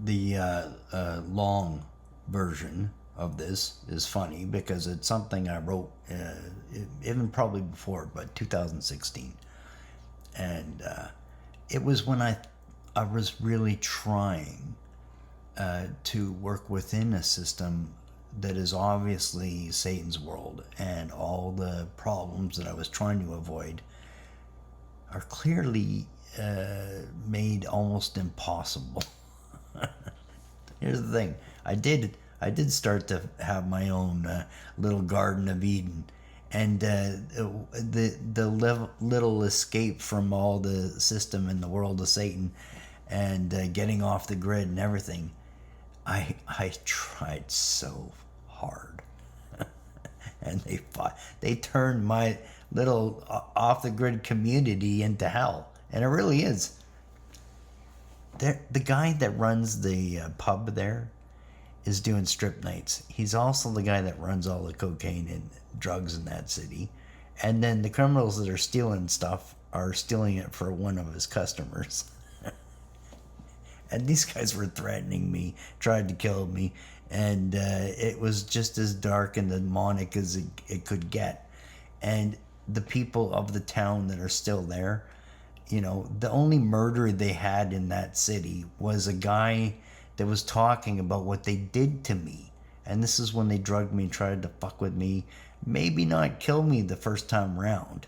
long version of this is funny because it's something I wrote even probably before, but 2016. And it was when I was really trying to work within a system that is obviously Satan's world, and all the problems that I was trying to avoid are clearly made almost impossible. Here's the thing: I did start to have my own little Garden of Eden, and the little escape from all the system in the world of Satan, and getting off the grid and everything. I tried so hard, and they turned my little off the grid community into hell, and it really is. The guy that runs the pub there is doing strip nights. He's also the guy that runs all the cocaine and drugs in that city, and then the criminals that are stealing stuff are stealing it for one of his customers. And these guys were threatening me, tried to kill me, and it was just as dark and demonic as it could get. And the people of the town that are still there, you know, the only murder they had in that city was a guy that was talking about what they did to me. And this is when they drugged me and tried to fuck with me. Maybe not kill me the first time round,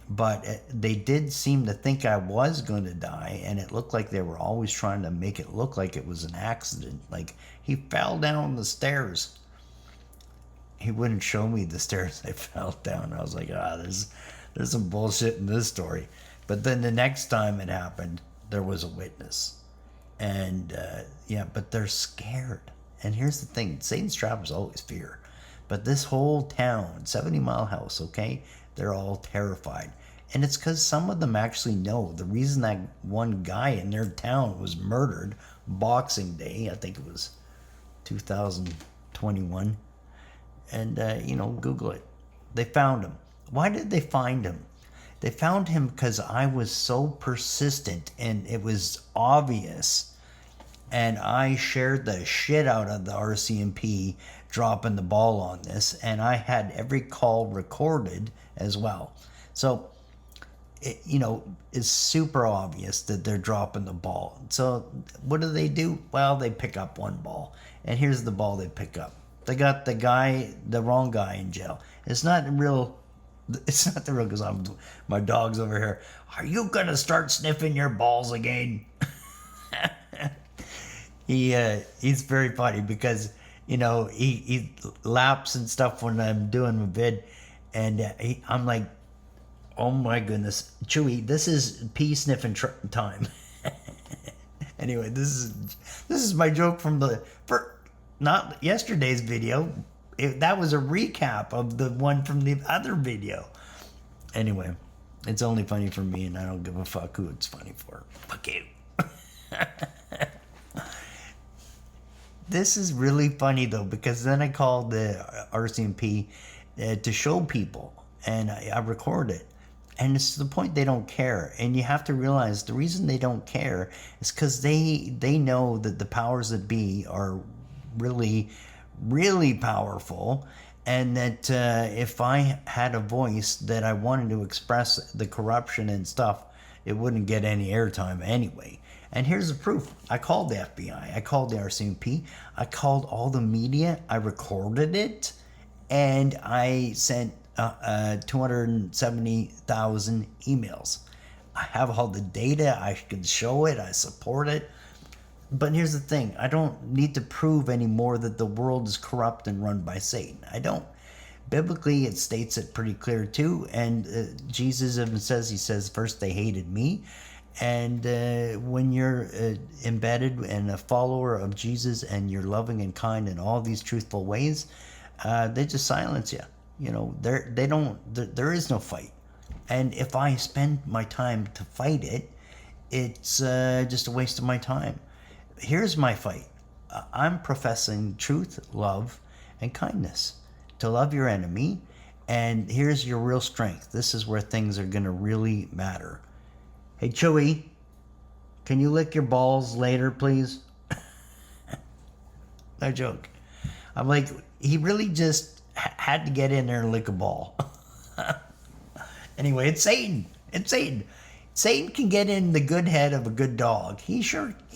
but they did seem to think I was going to die, and it looked like they were always trying to make it look like it was an accident. Like, he fell down the stairs. He wouldn't show me the stairs I fell down. I was like, there's some bullshit in this story. But then the next time it happened, there was a witness. And, but they're scared. And here's the thing, Satan's trap is always fear. But this whole town, 70 Mile House, okay, they're all terrified. And it's because some of them actually know the reason that one guy in their town was murdered Boxing Day, I think it was 2021. And, Google it. They found him. Why did they find him? They found him because I was so persistent and it was obvious. And I shared the shit out of the RCMP dropping the ball on this. And I had every call recorded as well. So, it's super obvious that they're dropping the ball. So what do? Well, they pick up one ball. And here's the ball they pick up. They got the wrong guy in jail. It's not the real because my dog's over here. Are you going to start sniffing your balls again? He's very funny because, he laps and stuff when I'm doing my vid. And I'm like, oh my goodness, Chewy, this is pee sniffing time. Anyway, this is my joke from not yesterday's video. That was a recap of the one from the other video. Anyway, it's only funny for me, and I don't give a fuck who it's funny for. Fuck you. This is really funny, though, because then I called the RCMP to show people, and I record it. And it's to the point they don't care. And you have to realize the reason they don't care is because they know that the powers that be are really, really powerful, and that if I had a voice that I wanted to express the corruption and stuff, it wouldn't get any airtime anyway. And here's the proof. I called the FBI. I called the RCMP. I called all the media. I recorded it. And I sent 270,000 emails. I have all the data. I can show it. I support it. But here's the thing. I don't need to prove anymore that the world is corrupt and run by Satan. I don't. Biblically, it states it pretty clear too. And Jesus even says, first they hated me. And when you're embedded and a follower of Jesus and you're loving and kind in all these truthful ways, they just silence you. There is no fight. And if I spend my time to fight it, it's just a waste of my time. Here's my fight. I'm professing truth, love, and kindness. To love your enemy, and here's your real strength. This is where things are going to really matter. Hey, Chewy, can you lick your balls later, please? No joke. I'm like, he really just had to get in there and lick a ball. Anyway, it's Satan. It's Satan. Satan can get in the good head of a good dog. He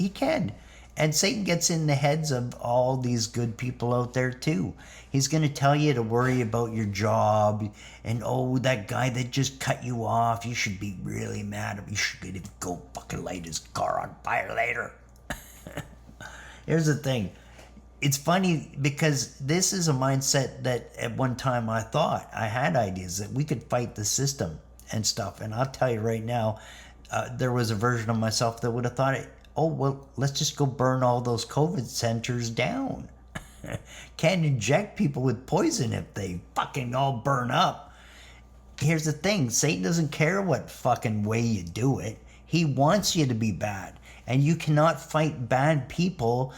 can. And Satan gets in the heads of all these good people out there too. He's going to tell you to worry about your job and, oh, that guy that just cut you off, you should be really mad. You should go fucking light his car on fire later. Here's the thing. It's funny because this is a mindset that at one time I thought I had ideas that we could fight the system and stuff. And I'll tell you right now, there was a version of myself that would have thought, oh, well, let's just go burn all those COVID centers down. Can't inject people with poison if they fucking all burn up. Here's the thing. Satan doesn't care what fucking way you do it. He wants you to be bad. And you cannot fight bad people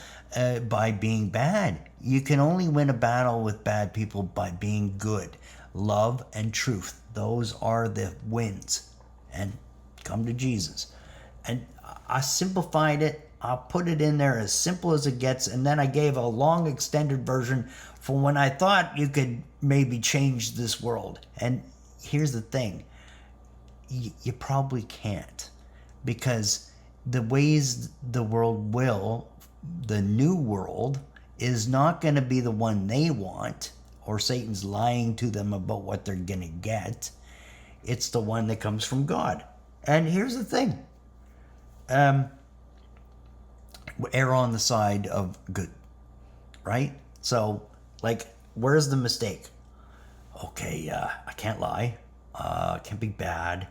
by being bad. You can only win a battle with bad people by being good. Love and truth. Those are the wins. And come to Jesus. And I simplified it. I put it in there as simple as it gets. And then I gave a long extended version for when I thought you could maybe change this world. And here's the thing. You probably can't. Because the ways the world will, the new world, is not going to be the one they want, or Satan's lying to them about what they're going to get. It's the one that comes from God. And here's the thing. Err on the side of good, right? So, like, where's the mistake? Okay, I can't lie. Can't be bad.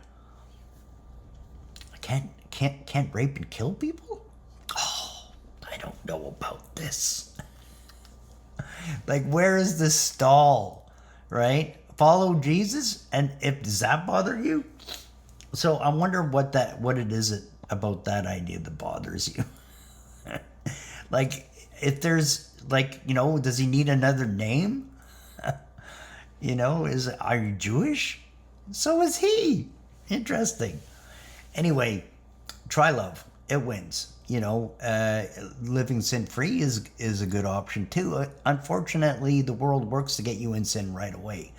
I can't rape and kill people? Oh, I don't know about this. Like, where is the stall, right? Follow Jesus, and does that bother you? So I wonder what it is about that idea that bothers you. Like, if there's, like, does he need another name? Are you Jewish? So is he. Interesting. Anyway, try love. It wins. Living sin-free is a good option too. Unfortunately, the world works to get you in sin right away.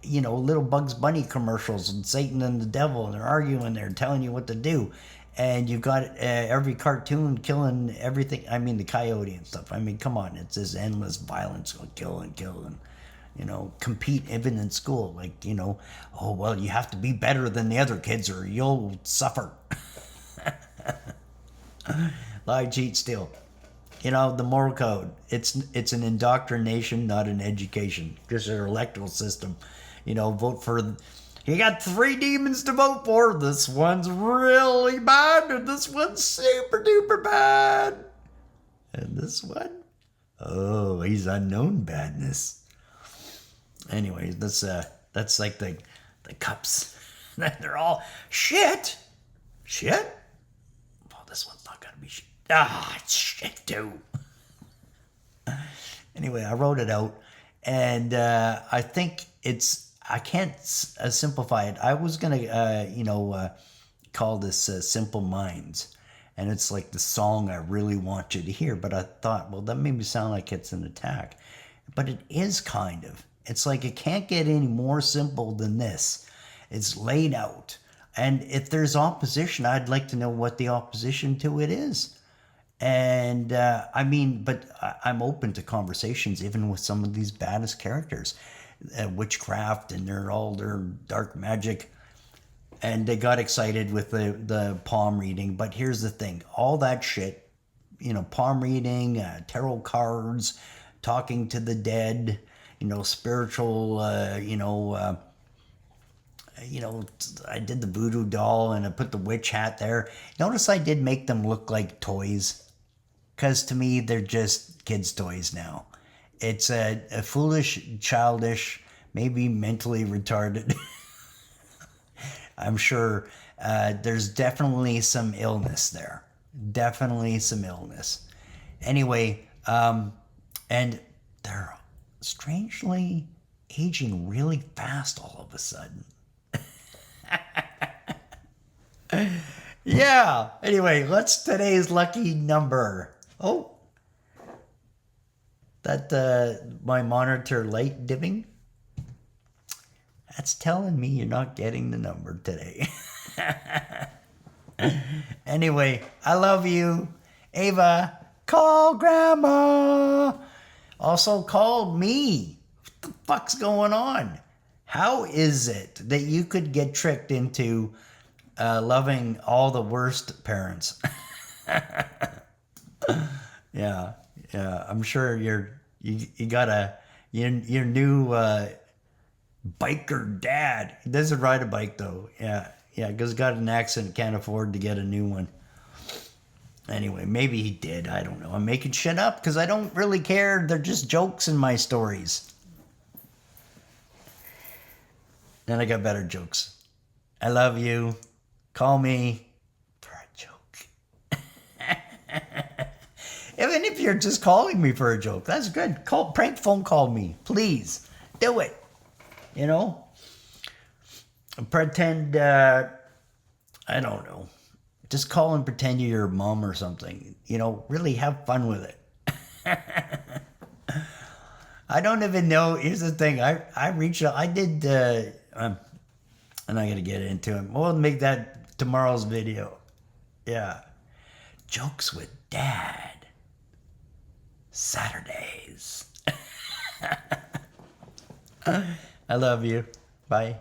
Little Bugs Bunny commercials and Satan and the devil, and they're arguing, they're telling you what to do. And you've got every cartoon killing everything. I mean, the coyote and stuff. I mean, come on. It's this endless violence, kill and compete even in school. Like, oh, well, you have to be better than the other kids or you'll suffer. Lie, cheat, steal. The moral code. It's an indoctrination, not an education. Just an electoral system. Vote for... You got 3 demons to vote for. This one's really bad, and this one's super duper bad. And this one? Oh, he's unknown badness. Anyway, that's like the cups. They're all shit. Shit? Oh, this one's not gonna be shit. It's shit too. Anyway, I wrote it out, and I think I can't simplify it. I was gonna call this Simple Minds, and it's like the song I really want you to hear, but I thought, well, that made me sound like it's an attack, but it is kind of. It's like it can't get any more simple than this. It's laid out. And if there's opposition, I'd like to know what the opposition to it is. And but I'm open to conversations even with some of these baddest characters. Witchcraft and their dark magic. And they got excited with the palm reading. But here's the thing. All that shit, palm reading, tarot cards, talking to the dead, spiritual, I did the voodoo doll and I put the witch hat there. Notice I did make them look like toys. Because to me, they're just kids' toys now. It's a foolish, childish, maybe mentally retarded. I'm sure there's definitely some illness there. Definitely some illness. Anyway, and they're strangely aging really fast all of a sudden. Yeah. Anyway, what's today's lucky number? Oh. That my monitor light dimming, that's telling me you're not getting the number today. Anyway, I love you. Ava, call Grandma. Also call me. What the fuck's going on? How is it that you could get tricked into loving all the worst parents? Yeah, I'm sure you got your new biker dad. He doesn't ride a bike though. Yeah, because he got an accident, can't afford to get a new one. Anyway, maybe he did. I don't know. I'm making shit up because I don't really care. They're just jokes in my stories. Then I got better jokes. I love you. Call me for a joke. Even if you're just calling me for a joke, that's good. Prank phone call me, please. Do it. You know? Pretend, I don't know. Just call and pretend you're your mom or something. You know, really have fun with it. I don't even know. Here's the thing. I reached out. I did, I'm not going to get into it. We'll make that tomorrow's video. Yeah. Jokes with Dad. Saturdays. I love you. Bye.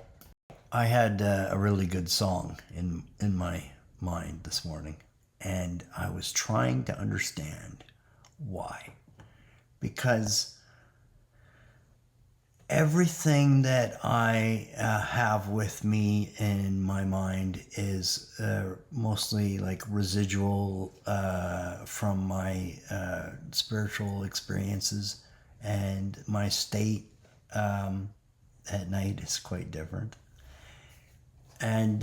I had a really good song in my mind this morning, and I was trying to understand why. Because everything that I have with me in my mind is mostly like residual from my spiritual experiences, and my state at night is quite different. And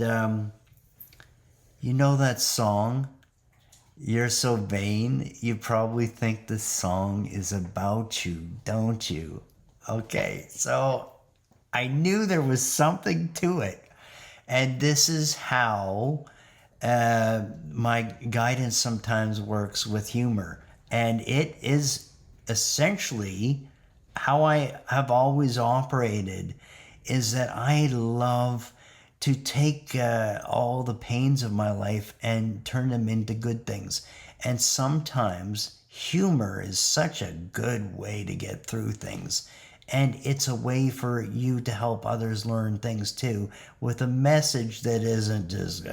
you know that song, You're So Vain? You probably think the song is about you, don't you? Okay, so I knew there was something to it. And this is how my guidance sometimes works with humor. And it is essentially how I have always operated, is that I love to take all the pains of my life and turn them into good things. And sometimes humor is such a good way to get through things. And it's a way for you to help others learn things too, with a message that isn't just,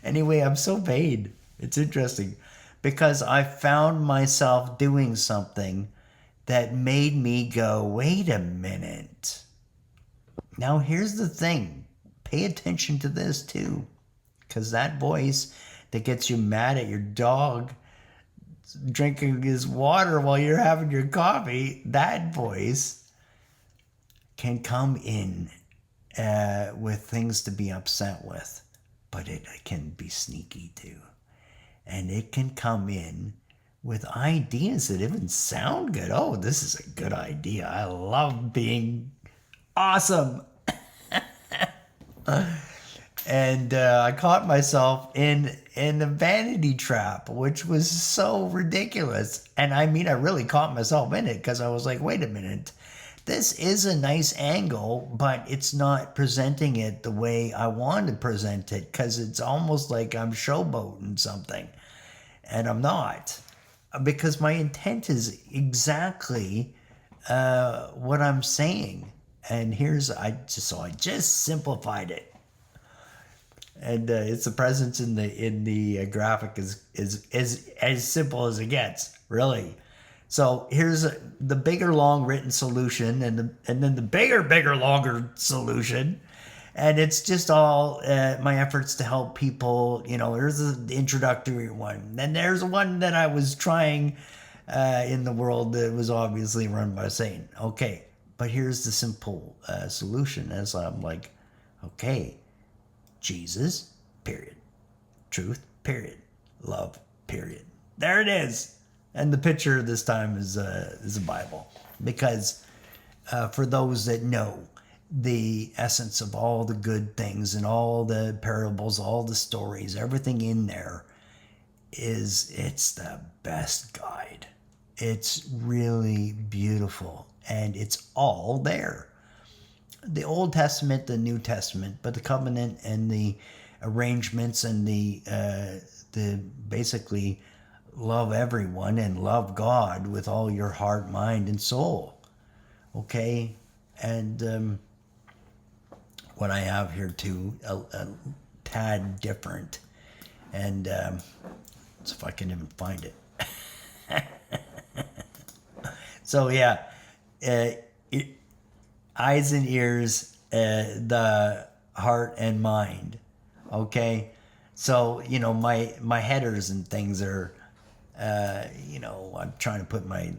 Anyway, I'm so vain. It's interesting because I found myself doing something that made me go, wait a minute. Now, here's the thing. Pay attention to this too, because that voice that gets you mad at your dog drinking his water while you're having your coffee, that voice can come in with things to be upset with, but it can be sneaky too. And it can come in with ideas that even sound good. Oh, this is a good idea. I love being awesome. And I caught myself in the vanity trap, which was so ridiculous. And I mean, I really caught myself in it because I was like, wait a minute, this is a nice angle, but it's not presenting it the way I want to present it, because it's almost like I'm showboating something. And I'm not, because my intent is exactly what I'm saying. And I just simplified it. And it's the presence in the graphic is as simple as it gets, really. So here's the bigger, long written solution, and then the bigger, longer solution. And it's just all my efforts to help people. You know, there's the introductory one. Then there's one that I was trying in the world that was obviously run by Satan. Okay, but here's the simple solution. As I'm like, okay, Jesus, period. Truth, period. Love, period. There it is. And the picture this time is a Bible, because for those that know the essence of all the good things and all the parables, all the stories, everything in there it's the best guide. It's really beautiful, and it's all there. The Old Testament, the New Testament, but the covenant and the arrangements and the basically love everyone and love God with all your heart, mind, and soul. Okay, and what I have here too, a tad different, and so if I can even find it. So yeah, eyes and ears, the heart and mind. Okay, so my headers and things are, I'm trying to put my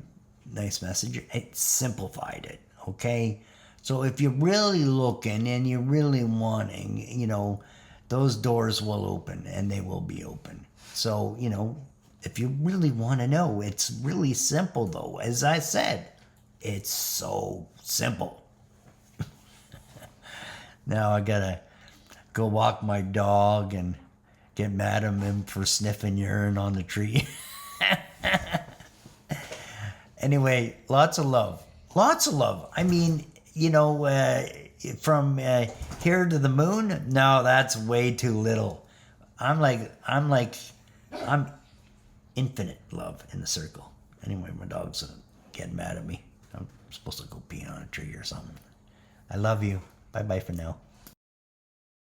nice message. It simplified it. Okay, so if you're really looking and you're really wanting, those doors will open and they will be open. So if you really want to know, it's really simple though. As I said, it's so simple. Now I gotta go walk my dog and get mad at him for sniffing urine on the tree. Anyway, lots of love. Lots of love. I mean, from here to the moon, no, that's way too little. I'm infinite love in the circle. Anyway, my dog's getting mad at me. I'm supposed to go pee on a tree or something. I love you. Bye-bye for now.